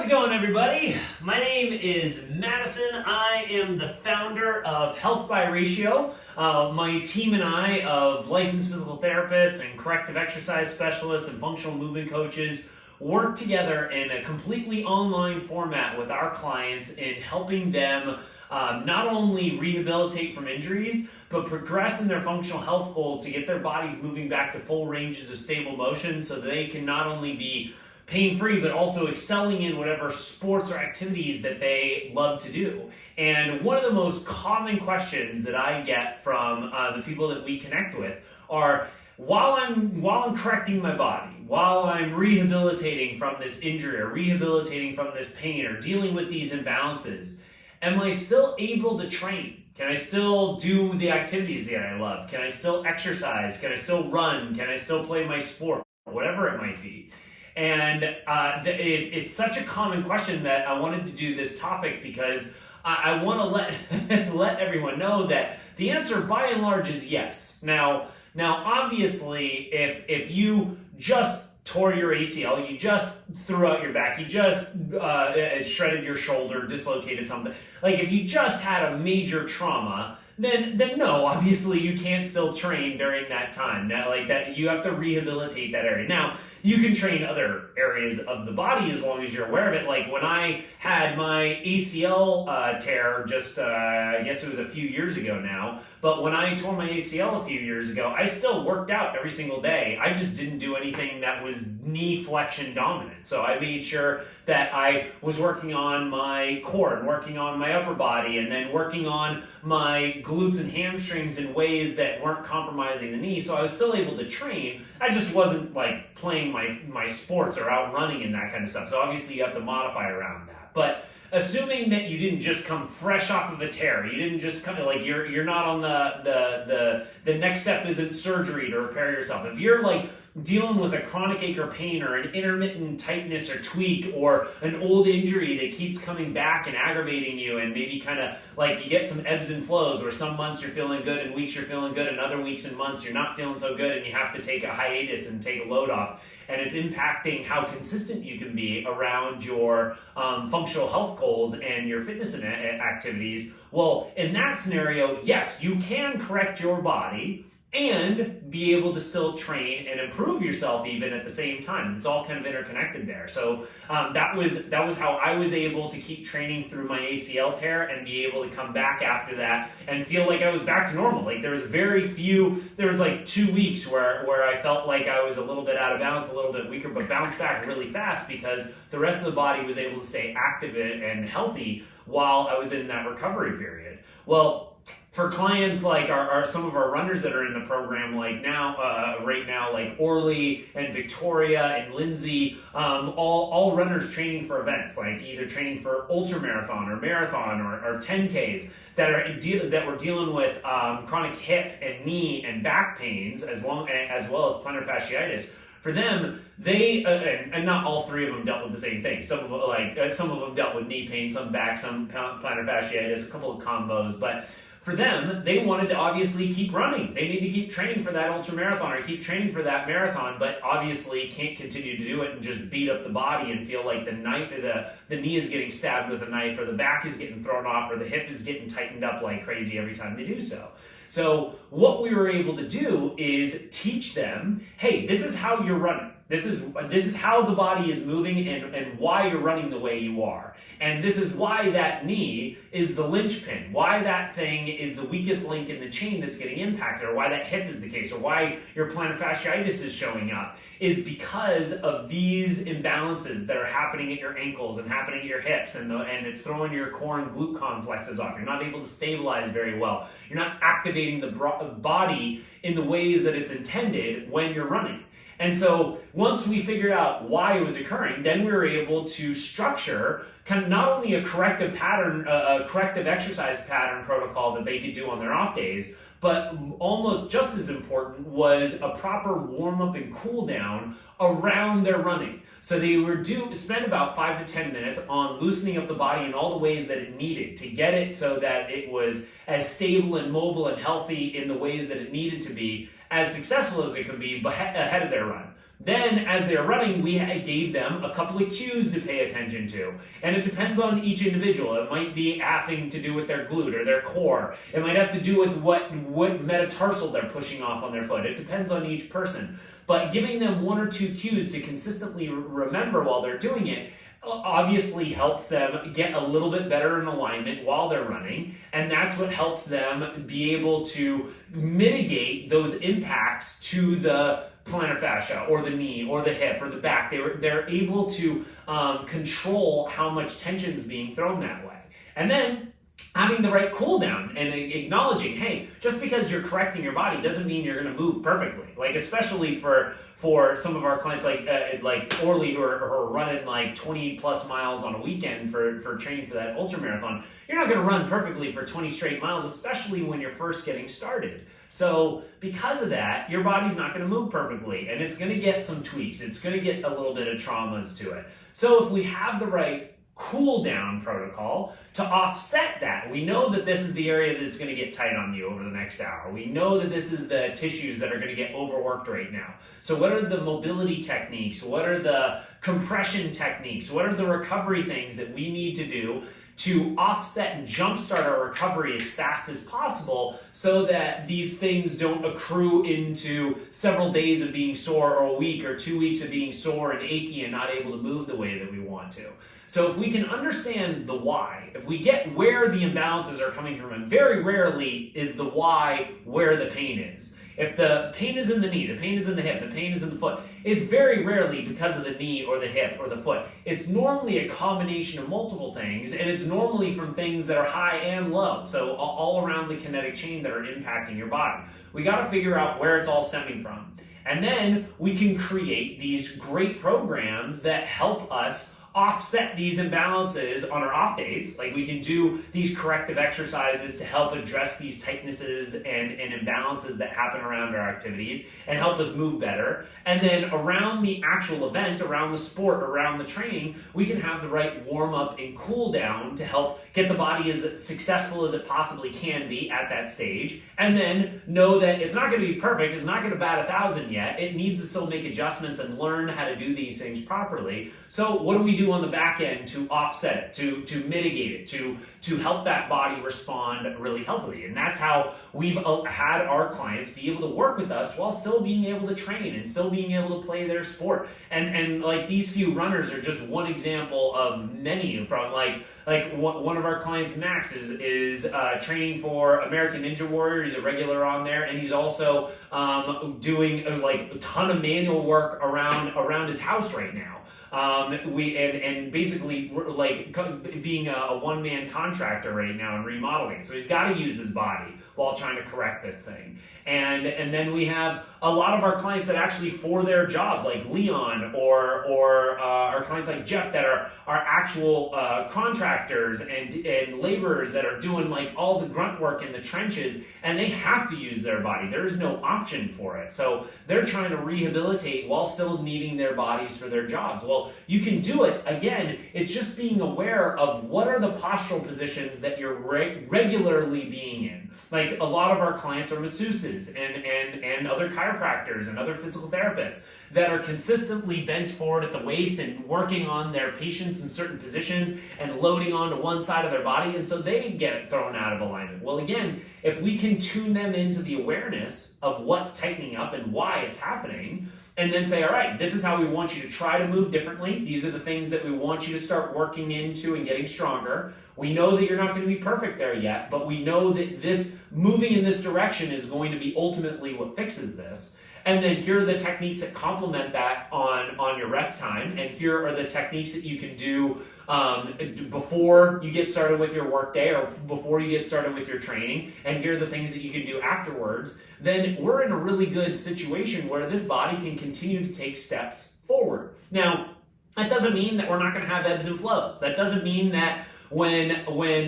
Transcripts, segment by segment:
How's it going, everybody? My name is Madison. I am the founder of Health by Ratio. My team and I of licensed physical therapists and corrective exercise specialists and functional movement coaches work together in a completely online format with our clients in helping them not only rehabilitate from injuries, but progress in their functional health goals to get their bodies moving back to full ranges of stable motion so that they can not only be pain-free, but also excelling in whatever sports or activities that they love to do. And one of the most common questions that I get from the people that we connect with are, while I'm correcting my body, while I'm rehabilitating from this injury or rehabilitating from this pain or dealing with these imbalances, am I still able to train? Can I still do the activities that I love? Can I still exercise? Can I still run? Can I still play my sport? Whatever it might be. And it's such a common question that I wanted to do this topic because I want to let everyone know that the answer by and large is yes. Now obviously, if you just tore your ACL, you just threw out your back, you just shredded your shoulder, dislocated something, like if you just had a major trauma, then no, obviously you can't still train during that time. That you have to rehabilitate that area. Now, you can train other areas of the body as long as you're aware of it. Like when I had my ACL tear just, I guess it was a few years ago now, but when I tore my ACL a few years ago, I still worked out every single day. I just didn't do anything that was knee flexion dominant. So I made sure that I was working on my core and working on my upper body and then working on my glutes and hamstrings in ways that weren't compromising the knee. So I was still able to train. I just wasn't like playing my sports or out running and that kind of stuff. So obviously you have to modify around that. But assuming that you didn't just come fresh off of a tear, you didn't just come like you're not on the next step isn't surgery to repair yourself. If you're like dealing with a chronic ache or pain or an intermittent tightness or tweak or an old injury that keeps coming back and aggravating you, and maybe kind of like you get some ebbs and flows where some months you're feeling good and weeks you're feeling good and other weeks and months you're not feeling so good and you have to take a hiatus and take a load off, and it's impacting how consistent you can be around your functional health goals and your fitness activities. Well, in that scenario, yes, you can correct your body and be able to still train and improve yourself even at the same time. It's all kind of interconnected there. So that was how I was able to keep training through my ACL tear and be able to come back after that and feel like I was back to normal. Like there was like 2 weeks where I felt like I was a little bit out of balance, a little bit weaker, but bounced back really fast because the rest of the body was able to stay active and healthy while I was in that recovery period. Well, for clients like some of our runners that are in the program right now, like Orly and Victoria and Lindsay, all runners training for events, like either training for ultra marathon or marathon or 10Ks that were dealing with chronic hip and knee and back pains as well as plantar fasciitis. For them, they and not all three of them dealt with the same thing. Some of them dealt with knee pain, some back, some plantar fasciitis, a couple of combos. But for them, they wanted to obviously keep running. They need to keep training for that ultra marathon or keep training for that marathon, but obviously can't continue to do it and just beat up the body and feel like the knee is getting stabbed with a knife, or the back is getting thrown off, or the hip is getting tightened up like crazy every time they do so. So what we were able to do is teach them, hey, this is how you're running. This is how the body is moving and why you're running the way you are. And this is why that knee is the linchpin, why that thing is the weakest link in the chain that's getting impacted, or why that hip is the case, or why your plantar fasciitis is showing up, is because of these imbalances that are happening at your ankles and happening at your hips, and it's throwing your core and glute complexes off. You're not able to stabilize very well. You're not activating the body in the ways that it's intended when you're running. And so once we figured out why it was occurring, then we were able to structure kind of not only a corrective pattern, a corrective exercise pattern protocol that they could do on their off days, but almost just as important was a proper warm up and cool down around their running. So they would spend about 5 to 10 minutes on loosening up the body in all the ways that it needed to get it so that it was as stable and mobile and healthy in the ways that it needed to be as successful as it could be ahead of their run. Then, as they're running, we gave them a couple of cues to pay attention to. And it depends on each individual. It might be having to do with their glute or their core. It might have to do with what metatarsal they're pushing off on their foot. It depends on each person. But giving them 1 or 2 cues to consistently remember while they're doing it obviously helps them get a little bit better in alignment while they're running, and that's what helps them be able to mitigate those impacts to the plantar fascia or the knee or the hip or the back. They're able to control how much tension is being thrown that way. And then having the right cool down and acknowledging, hey, just because you're correcting your body doesn't mean you're going to move perfectly. Like, especially for some of our clients like Orly who are running like 20 plus miles on a weekend for training for that ultra marathon. You're not going to run perfectly for 20 straight miles, especially when you're first getting started. So because of that, your body's not going to move perfectly, and it's going to get some tweaks. It's going to get a little bit of traumas to it. So if we have the right cool down protocol to offset that, we know that this is the area that's going to get tight on you over the next hour. We know that this is the tissues that are going to get overworked right now. So what are the mobility techniques? What are the compression techniques? What are the recovery things that we need to do to offset and jumpstart our recovery as fast as possible so that these things don't accrue into several days of being sore or a week or 2 weeks of being sore and achy and not able to move the way that we want to. So if we can understand the why, if we get where the imbalances are coming from, and very rarely is the why where the pain is. If the pain is in the knee, the pain is in the hip, the pain is in the foot, it's very rarely because of the knee or the hip or the foot. It's normally a combination of multiple things, and it's normally from things that are high and low, so all around the kinetic chain that are impacting your body. We got to figure out where it's all stemming from. And then we can create these great programs that help us offset these imbalances on our off days. Like, we can do these corrective exercises to help address these tightnesses and imbalances that happen around our activities and help us move better. And then around the actual event, around the sport, around the training, we can have the right warm up and cool down to help get the body as successful as it possibly can be at that stage. And then know that it's not going to be perfect. It's not going to bat 1,000 yet. It needs to still make adjustments and learn how to do these things properly. So what do we do on the back end to offset it, to mitigate it, to help that body respond really healthily? And that's how we've had our clients be able to work with us while still being able to train and still being able to play their sport. And like, these few runners are just one example of many. From like one of our clients, Max, is training for American Ninja Warrior. He's a regular on there, and he's also doing like a ton of manual work around his house right now. And basically like being a one-man contractor right now and remodeling. So he's got to use his body while trying to correct this thing. And then we have a lot of our clients that actually, for their jobs, like Leon or our clients like Jeff, that are actual contractors and laborers that are doing like all the grunt work in the trenches, and they have to use their body. There is no option for it. So they're trying to rehabilitate while still needing their bodies for their jobs. Well, you can do it. Again, it's just being aware of what are the postural positions that you're regularly being in. Like, a lot of our clients are masseuses and other chiropractors and other physical therapists that are consistently bent forward at the waist and working on their patients in certain positions and loading onto one side of their body, and so they get thrown out of alignment. Well, again, if we can tune them into the awareness of what's tightening up and why it's happening, and then say, all right, this is how we want you to try to move differently. These are the things that we want you to start working into and getting stronger. We know that you're not going to be perfect there yet, but we know that this moving in this direction is going to be ultimately what fixes this. And then here are the techniques that complement that on your rest time. And here are the techniques that you can do before you get started with your workday or before you get started with your training. And here are the things that you can do afterwards. Then we're in a really good situation where this body can continue to take steps forward. Now, that doesn't mean that we're not going to have ebbs and flows. That doesn't mean that when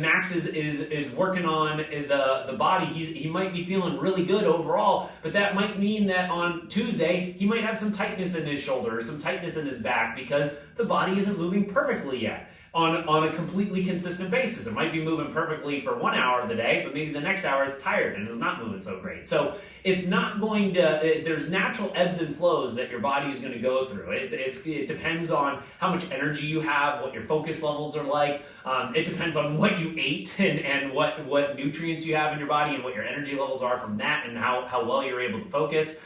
Max is working on the body, he might be feeling really good overall, but that might mean that on Tuesday he might have some tightness in his shoulder or some tightness in his back because the body isn't moving perfectly yet. on a completely consistent basis. It might be moving perfectly for 1 hour of the day, but maybe the next hour it's tired and it's not moving so great. So it's not going to, there's natural ebbs and flows that your body is going to go through. It depends on how much energy you have, what your focus levels are like. It depends on what you ate and what nutrients you have in your body and what your energy levels are from that and how well you're able to focus.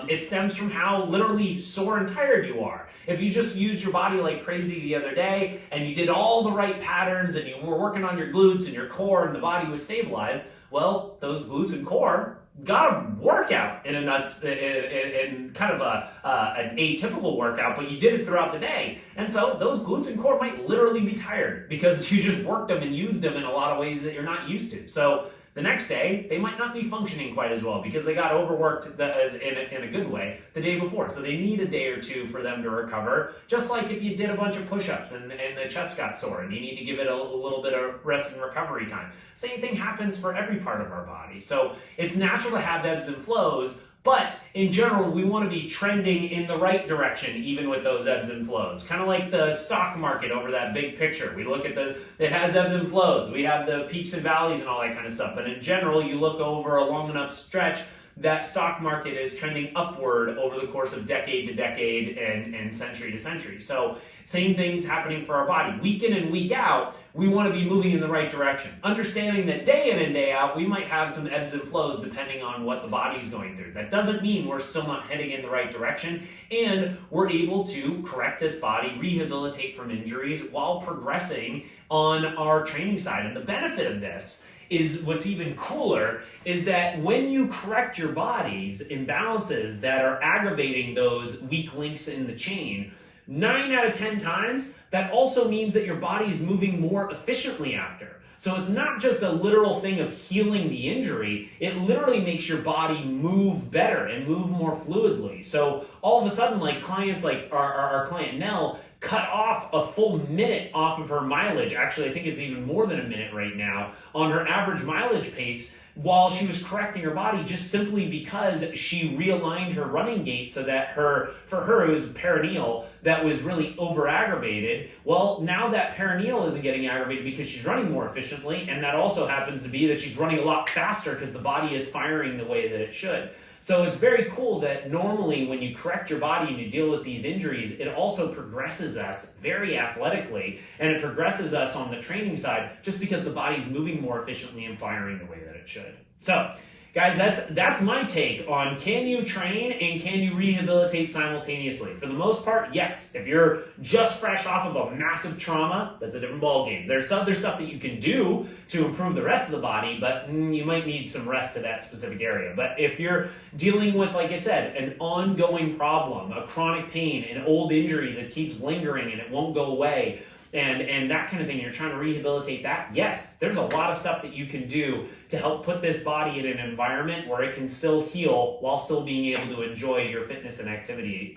It stems from how literally sore and tired you are. If you just used your body like crazy the other day and you did all the right patterns and you were working on your glutes and your core and the body was stabilized, well, those glutes and core got a workout in kind of an atypical workout, but you did it throughout the day. And so those glutes and core might literally be tired because you just worked them and used them in a lot of ways that you're not used to. So the next day, they might not be functioning quite as well because they got overworked in a good way the day before. So they need a day or two for them to recover, just like if you did a bunch of push-ups and the chest got sore and you need to give it a little bit of rest and recovery time. Same thing happens for every part of our body. So it's natural to have ebbs and flows, but in general, we want to be trending in the right direction, even with those ebbs and flows. Kind of like the stock market over that big picture. We look at it has ebbs and flows. We have the peaks and valleys and all that kind of stuff. But in general, you look over a long enough stretch, that stock market is trending upward over the course of decade to decade and century to century. So same things happening for our body. Week in and week out, we want to be moving in the right direction. Understanding that day in and day out, we might have some ebbs and flows depending on what the body's going through. That doesn't mean we're still not heading in the right direction and we're able to correct this body, rehabilitate from injuries while progressing on our training side. And the benefit of this is what's even cooler is that when you correct your body's imbalances that are aggravating those weak links in the chain, 9 out of 10 times, that also means that your body is moving more efficiently after. So it's not just a literal thing of healing the injury, it literally makes your body move better and move more fluidly. So all of a sudden, like clients like our client Nell, cut off a full minute off of her mileage. Actually, I think it's even more than a minute right now on her average mileage pace while she was correcting her body just simply because she realigned her running gait so that for her, it was perineal that was really over-aggravated. Well, now that perineal isn't getting aggravated because she's running more efficiently, and that also happens to be that she's running a lot faster because the body is firing the way that it should. So it's very cool that normally when you correct your body and you deal with these injuries, it also progresses us very athletically, and it progresses us on the training side just because the body's moving more efficiently and firing the way that it should. So, guys, that's my take on can you train and can you rehabilitate simultaneously? For the most part, yes. If you're just fresh off of a massive trauma, that's a different ballgame. There's other stuff that you can do to improve the rest of the body, but you might need some rest to that specific area. But if you're dealing with, like I said, an ongoing problem, a chronic pain, an old injury that keeps lingering and it won't go away, and that kind of thing, you're trying to rehabilitate that, yes, there's a lot of stuff that you can do to help put this body in an environment where it can still heal while still being able to enjoy your fitness and activities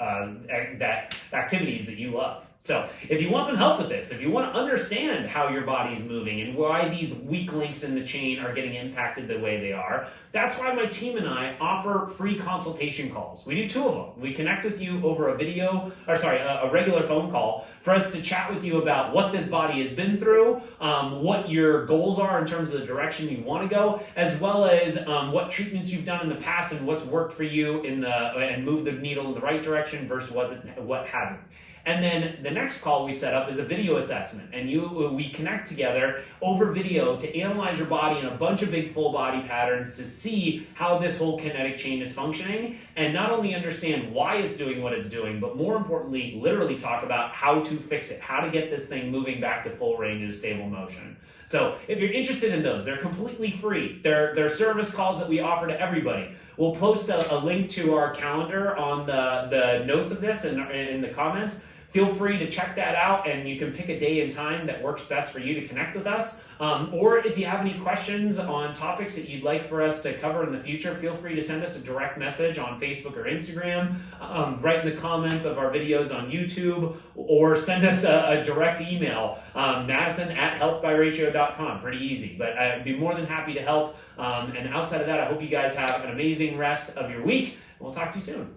that you love. So if you want some help with this, if you want to understand how your body's moving and why these weak links in the chain are getting impacted the way they are, that's why my team and I offer free consultation calls. We do 2 of them. We connect with you over a regular phone call for us to chat with you about what this body has been through, what your goals are in terms of the direction you want to go, as well as what treatments you've done in the past and what's worked for you and moved the needle in the right direction versus what hasn't. And then the next call we set up is a video assessment, and we connect together over video to analyze your body in a bunch of big full body patterns to see how this whole kinetic chain is functioning, and not only understand why it's doing what it's doing, but more importantly, literally talk about how to fix it, how to get this thing moving back to full range of stable motion. So if you're interested in those, they're completely free. They're service calls that we offer to everybody. We'll post a link to our calendar on the notes of this and in the comments. Feel free to check that out, and you can pick a day and time that works best for you to connect with us. Or if you have any questions on topics that you'd like for us to cover in the future, feel free to send us a direct message on Facebook or Instagram, write in the comments of our videos on YouTube, or send us a direct email, madison@healthbyratio.com. Pretty easy, but I'd be more than happy to help. And outside of that, I hope you guys have an amazing rest of your week. We'll talk to you soon.